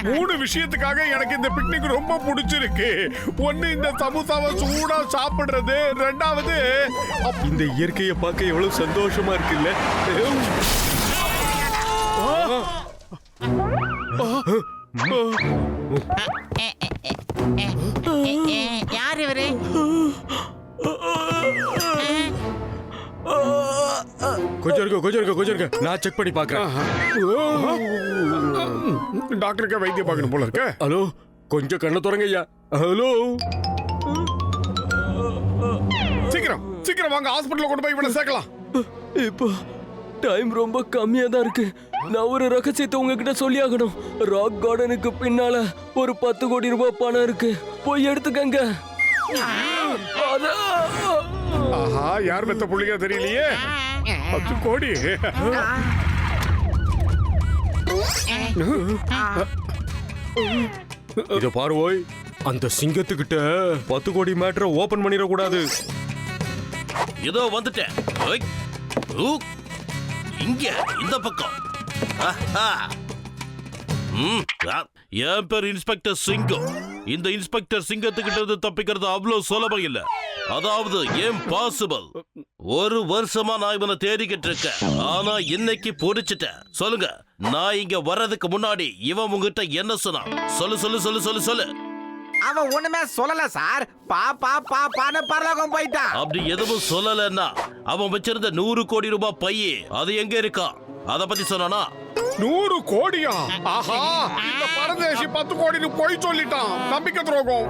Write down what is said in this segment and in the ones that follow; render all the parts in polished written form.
மூணு விஷயத்துக்காக எனக்கு இந்த பிக்னிக் ரொம்ப பிடிச்சிருக்கு. ஒண்ணு இந்த சமோசாவை சூடா சாப்பிடுறது, ரெண்டாவது இந்த இயற்கையை பார்க்க எவ்வளவு சந்தோஷமா இருக்குல்ல. யார் இவரு? கொஞ்சம் இருக்க நான் செக் பண்ணி பாக்குறேன். டாக்டருக்கு வைத்தியம் பார்க்கணும் போல இருக்க. ஹலோ, கொஞ்சம் கண்ணை திறங்க ஐயா. ஹலோ, சீக்கிரம் வாங்க, ஹாஸ்பிடல்ல கொண்டு போய் இவனை சேர்க்கலாம். இப்போ டைம் ரொம்ப கம்மியா தான் இருக்கு. நான் ஒரு ரகசியத்தை உங்ககிட்ட சொல்லி ஆகணும். ராக் கார்டனுக்கு பின்னால ஒரு 10 கோடி ரூபாய் பணம் இருக்கு, போய் எடுத்துக்கங்க. ஆஹா, யார் பெத்த புள்ளியா தெரியலையே. 10 கோடி. இத பாரு ஓய், அந்த சிங்கத்துக்கிட்ட 10 கோடி மேட்டரை ஓபன் பண்ணிட கூடாது. இதோ வந்துட்டேன். இங்க இந்த பக்கம். என் பேர் இன்ஸ்பெக்டர் சிங்கம். இந்த இன்ஸ்பெக்டர் சிங்கத்துக்கிட்ட இருந்து தப்பிக்கிறது அவ்வளவு சுலபம் இல்ல. அதாவது இம்பாசிபிள். 1 வருஷமா நான் இவனை தேடிக்கிட்டு இருக்கேன். ஆனா இன்னைக்கு பிடிச்சிட்டேன். சொல்லுங்க, நான் இங்க வர்றதுக்கு முன்னாடி இவன் உங்ககிட்ட என்ன சொன்னான்? சொல்லு. அவன் ஒண்ணுமே சொல்லல சார். பாப்பான்னு பரலோகம் போயிட்டான். அப்படி எதுவும் சொல்லலன்னா அவன் வச்சிருந்த 100 கோடி ரூபாய் பையே அது எங்க இருக்கா? அத பத்தி சொன்னானா? 100 கோடியா? ஆஹா, இந்த பரதேசி 10 கோடின்னு போய் சொல்லிட்டான். நம்பிக்கை துரோகம்.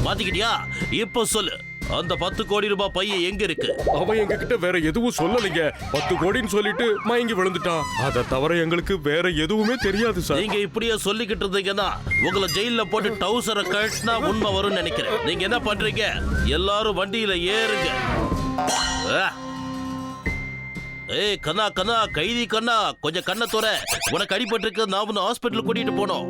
மாத்திக்கிட்டியா? இப்ப சொல்லு, அந்த 10 கோடி ரூபாய் பைய எங்க இருக்கு? அவன் எங்க கிட்ட வேற எதுவும் சொல்லலைங்க. 10 கோடின்னு சொல்லிட்டு மயங்கி விழுந்துட்டான். அதை தவிர எங்களுக்கு வேற எதுவுமே தெரியாது சார். நீங்க இப்படியே சொல்லிக்கிட்டு இருந்தீங்கன்னா உங்களை ஜெயில போட்டு டவுசரை கட்டினா உண்மை வரும்னு நினைக்கிறேன். நீங்க என்ன பண்றீங்க? எல்லாரும் வண்டியில ஏறுங்க. ஏய் கண்ணா, கைதி கண்ணா, கொஞ்சம் கண்ணை தோற. உனக்கு அடிபட்டு இருக்கு. நான் உன்னை ஹாஸ்பிட்டல் கூட்டிட்டு போனோம்.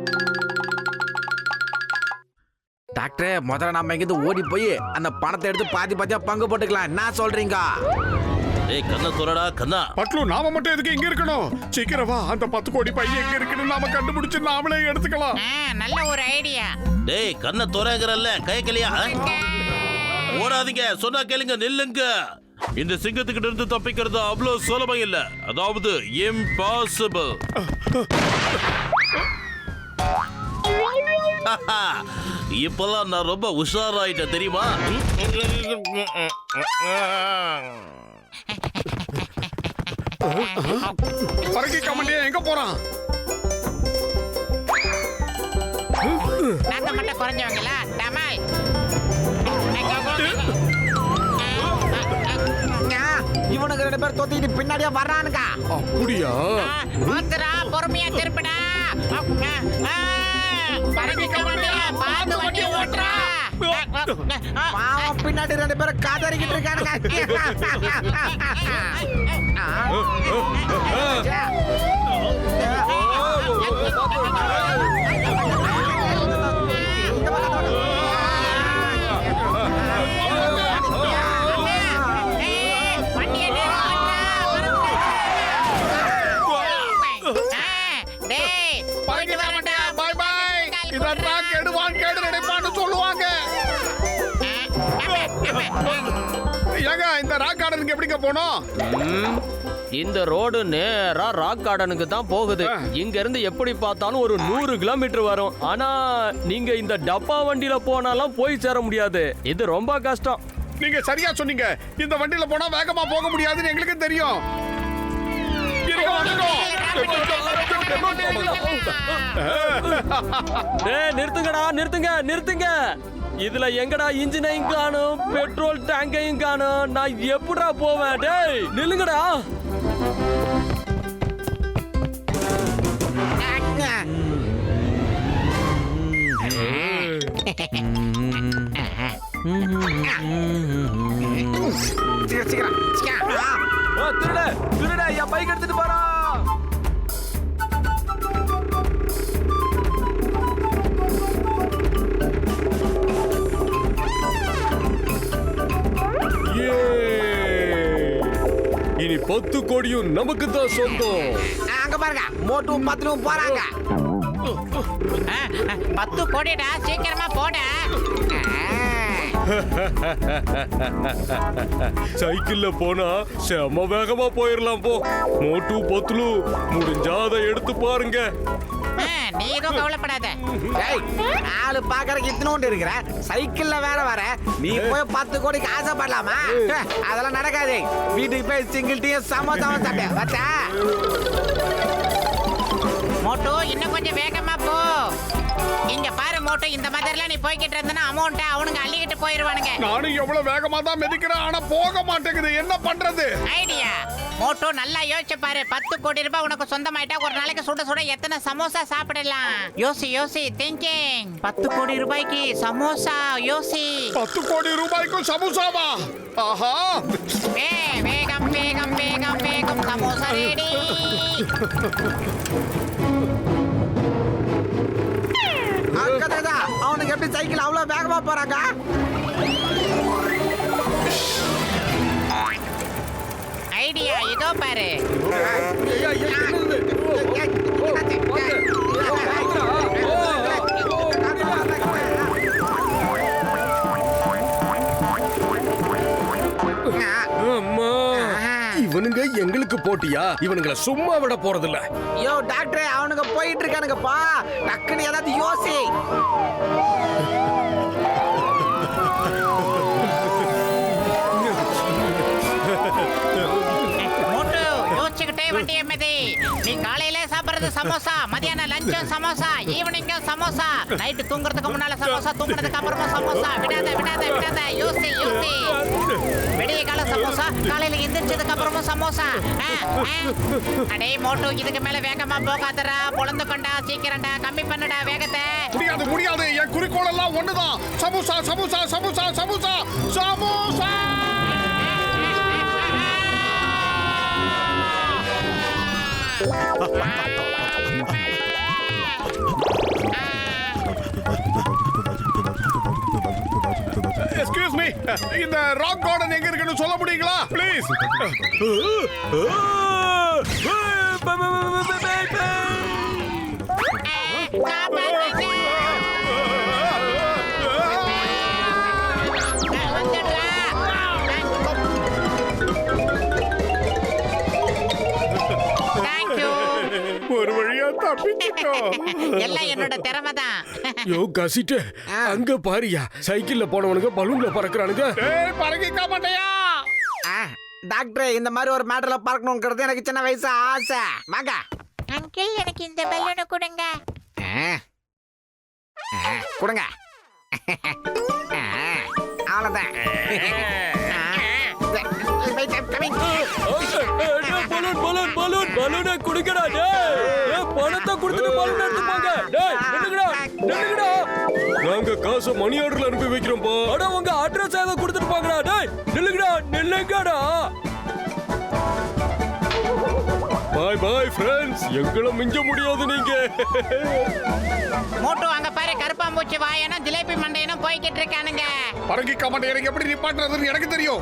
டாக்டர், முதல்ல நம்ம இங்கிருந்து ஓடி போய் அந்த பணத்தை எடுத்து பாதியா பங்கு போட்டுக்கலாம். என்ன சொல்றீங்க? ஏய் கண்ணை தோறடா கண்ணா. பட்லு, நாம மட்டும் எதுக்கு இங்க இருக்கணும்? சீக்கிரம் வா, அந்த 10 கோடி பையன் எங்க இருக்குன்னு நாம கண்டுபிடிச்சு நாமளே எடுத்துக்கலாம். நல்ல ஒரு ஐடியா. டேய் கண்ணை தோறங்கறல்ல, கைக்கலையா? ஓடாதீங்க, சொன்னா கேளுங்க, நில்லுங்க. இந்த சிங்கத்துக்கிட்ட இருந்து தப்பிக்கிறது அவ்வளவு சுலபம் இல்ல. அதாவது இம்பாசிபிள். இப்பெல்லாம் நான் ரொம்ப உஷாராயிட்டேன் தெரியுமா? பறக்கி கமாண்டியா எங்க போறான்? நாங்க மட்டும் குறைஞ்சவங்களா? டமால் இவனுக்கு 2 பேர் தொத்திக்கிட்டு பின்னாடியே வர்றானுங்க. அப்படியா? பாத்துடா, பொறுமையா திருப்பிடா. பார்த்து வண்டி ஓட்டுறா. பின்னாடி 2 பேரும் காதறிக்கிட்டு இருக்கானுங்க. இந்த ராக் கார்டனுக்கு எப்படிங்க போனோம்? இந்த ரோடு நேரா ராக் கார்டனுக்கு தான் போகுது. இங்க இருந்து எப்படி பார்த்தாலும் ஒரு 100 கிலோமீட்டர் வரும். ஆனா நீங்க இந்த டப்பா வண்டியில போனாலும் போய் சேர முடியாது. இது ரொம்ப கஷ்டம். நீங்க சரியா சொன்னீங்க. இந்த வண்டியில போனா வேகமா போக முடியாதுன்னு எங்களுக்கு தெரியும். நிறுத்துங்க. இதுல எங்கடா இன்ஜினையும் காணும், பெட்ரோல் டேங்கையும் காணும். நான் எப்படா போவேன்? டேய் நில்லுங்கடா. திருட என் பைக் எடுத்துட்டு போறான். 10 கோடியும் நமக்கு தான் சொந்தம். அங்க பாருங்க மோட்டும் பத்துலும் போறாங்க. 10 கோடிடா, சீக்கிரமா போட. சைக்கிள்ல போனா செம வேகமா போயிடலாம் போ. மோட்டு பத்துலு முடிஞ்சா அதை எடுத்து பாருங்க. நீ எதுவும் கவலைப்படாத. டேய், ஆளு பாக்குறதுக்கு இத்தனோண்டு இருக்கிற, சைக்கிள்ல வேற வர, நீ போய் 10 கோடிக்கு ஆசைப்படலாமா? அதெல்லாம் நடக்காது. வீட்டுக்கு போய் சிங்கிள் டீ சமோசாவும் சாப்பிட்டேன் வச்சா. மோட்டு இன்னும் கொஞ்சம் வேகமா போ. இங்க பாரு மோட்டு, இந்த மாதிரிலாம் நீ போய்கிட்டு இருந்தனா அமௌண்ட் அவனுங்க அள்ளிக்கிட்டு போயிருவானுங்க. நானும் எவ்வளவு வேகமா தான் மிதிக்கிறேன், ஆனா போக மாட்டேங்குது. என்ன பண்றது? ஐடியா மோட்டு, நல்லா யோசிச்சு பாரு. 10 கோடி ரூபாய் உனக்கு சொந்தமாயிட்டா ஒரு நாளைக்கு சுட சுட எத்தனை சமோசா சாப்பிடலாம்? யோசி திங்கிங். 10 கோடி ரூபாய்க்கு சமோசா, யோசி. 10 கோடி ரூபாய்க்கும் சமோசாவா? ஆஹா, வேகம் வேகம் வேகம் வேகம், சமோசா ரெடி. அக்கா, அவனுக்கு எப்படி சைக்கிள் அவ்வளவு வேகமா போறாங்க? ஐடியா இதோ பாரு. அம்மா, இவனுங்க எங்களுக்கு போட்டியா? இவனுங்களை சும்மா விட போறதில்ல. யோ டாக்டர், அவனுங்க போயிட்டு இருக்கானுங்கப்பா. டக்குன்னு ஏதாவது யோசி. மோட்டு, யோசிச்சுக்கிட்டே வண்டியை மிதி. நீ காலையில சாப்பிடுறது சமோசா, மதியானம் லஞ்சும் சமோசா, ஈவினிங்கும் சமோசா, நைட்டு தூங்குறதுக்கு முன்னால சமோசா, தூங்குறதுக்கு அப்புறமா சமோசா. விடாத விடாத விடாத, யோசி. விடிய கால சமோசா, காலையில எந்திரிச்சதுக்கு அப்புறமும் சமோசா. அடே மோட்டு, இதுக்கு மேல வேகமா போகாதடா. பொழந்து கொண்டா, சீக்கிரம்டா, கம்மி பண்ணுடா வேகத்தை. முடியாது. என் குறிக்கோள் எல்லாம் ஒண்ணுதான். சமோசா சமோசா சமோசா சமோசா சமோசா. எக்ஸ்கியூஸ் மீ, இந்த ராக் கார்டன் எங்க இருக்குன்னு சொல்ல முடியுங்களா ப்ளீஸ்? ஒரு வழியா தப்பிச்சிட்டோம். எல்லாம் என்னோட திறமை தான். யோ கசிட்டு, அங்க பாரியா, சைக்கிள்ல போனவனுங்க பலூன்ல பறக்குறானுங்க. ஏய், பறக்கிக்க மாட்டேயா? டாக்டர், இந்த மாதிரி ஒரு மேட்டர்ல பார்க்கணுங்கிறது எனக்கு சின்ன வயசு ஆசை. வாங்க. அங்கிள், எனக்கு இந்த பலூனை கொடுங்க. கொடுங்க. அவ்வளவுதான். பலூனை குடுக்கடா. பணத்தை கொடுத்துட்டு பலூன் எடுத்து போங்க. நில்லுங்கடா. நாங்க காசை மணி ஆர்டர்ல அனுப்பி வைக்கிறோம்பா. அட, உங்க அட்ரஸ் ஏதோ கொடுத்துட்டு போங்கடா. டேய், நில்லுங்கடா. பாய் ஃப்ரெண்ட்ஸ், எங்களை மிஞ்ச முடியாது நீங்க. மோட்டு, அங்க பாரு, கருப்பாம்பூச்சி வாயனும் ஜிலேபி மண்டையனும் போய்கிட்டு இருக்கானுங்க. பறக்கிக்க மாட்டேன், எனக்கு எப்படி நிப்பாட்டுறதுன்னு எனக்கு தெரியும்.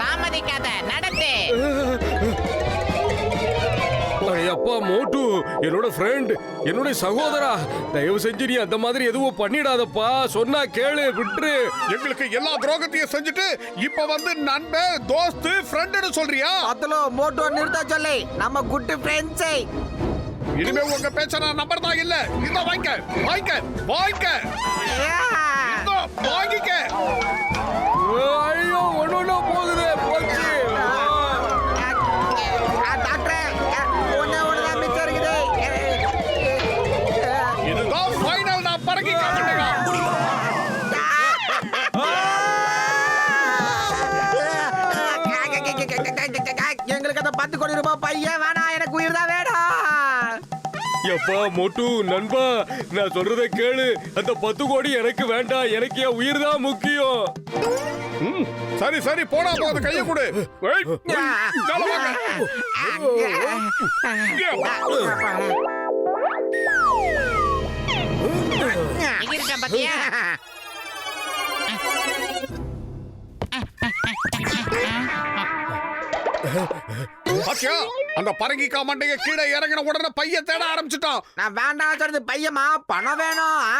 தாமதிக்காத, நடத்து. அப்பா மோட்டு, என்னோட ஃப்ரெண்ட், என்னோட சகோதரா, தயவு செஞ்சு நீ அந்த மாதிரி எதுவும் பண்ணிடாதப்பா. சொன்னா கேளு, விட்டுரு. எங்களுக்கு எல்லா துரோகத்தையும் செஞ்சுட்டு இப்ப வந்து நண்பன், தோஸ்து, ஃப்ரெண்ட்னு சொல்றியா? அதுல மோட்டோ நிறுத்த சொல்லி நம்ம குட் ஃப்ரெண்ட்ஸை. இனிமே உங்க பேச்ச நான் நம்பர் தான் இல்ல. இந்த வாங்கிக்க. ஐயோ, ஒண்ணு போகுது. போச்சு. இதுதான் ஃபைனல். நான் பறக்கிக்க மாட்டேங்க. எங்களுக்கு அந்த 10 கோடி ரூபாய் பையன் வேணாம், எனக்கு உயிர் தான் வேணும். எப்பா மோட்டு நண்பா, நான் சொல்றத கேளு. அந்த 10 கோடி எனக்கு வேண்டாம், எனக்கு என் உயிர் தான் முக்கியம். சரி போடா, போது கைய கொடு. பாத்தியா? பாத்தியா அந்த பரங்கிக்கா மண்டைய கீழே இறங்கின உடனே பைய தேட ஆரம்பிச்சுட்டான். நான் வேண்டாம் சொல்றது பையமா பணம் வேணும் ஆ.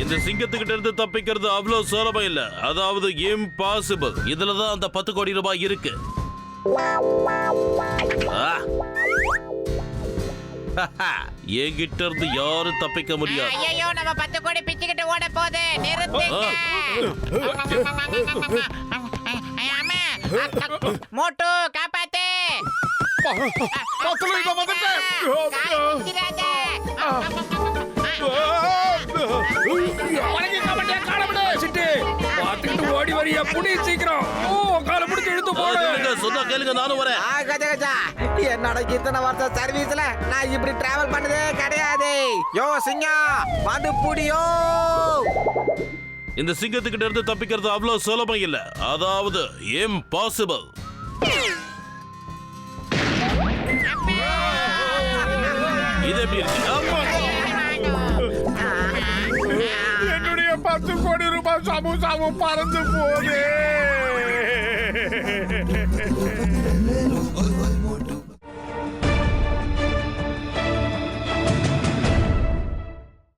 இந்த சிங்கத்துக்கிட்ட இருந்து தப்பிக்கிறது அவ்வளவு சுலபம் இல்ல, அதாவது இம்பாசிபிள். இதுலதான் அந்த 10 கோடி ரூபாய் இருக்கு. என்கிட்ட இருந்து யாரும் தப்பிக்க முடியாது. ஐயோ நம்ம 10 கோடி பிச்சுக்கிட்டு ஓட போகுது. நிறுத்துங்க. அம்மா, மோட்டு காப்பாத்து. பாத்துக்கிட்டு ஓடி வரியா புடி சீக்கிரம். கால பிடிச்சு இழுத்து போடு. சொன்னா கேளுங்க, நானும் வரேன். என்னோட இத்தனை வருஷம் சர்வீஸ்ல நான் இப்படி டிராவல் பண்ணதே கிடையாது. யோ சிங்கம் வந்து புடியோ. இந்த சிங்கத்துக்கிட்ட இருந்து தப்பிக்கிறது அவ்வளவு சுலபம் இல்ல, அதாவது இம்பாசிபிள். இது எப்படி இருக்கு? என்னுடைய 10 கோடி ரூபாய் சமோசாவும் பறந்து போகுது.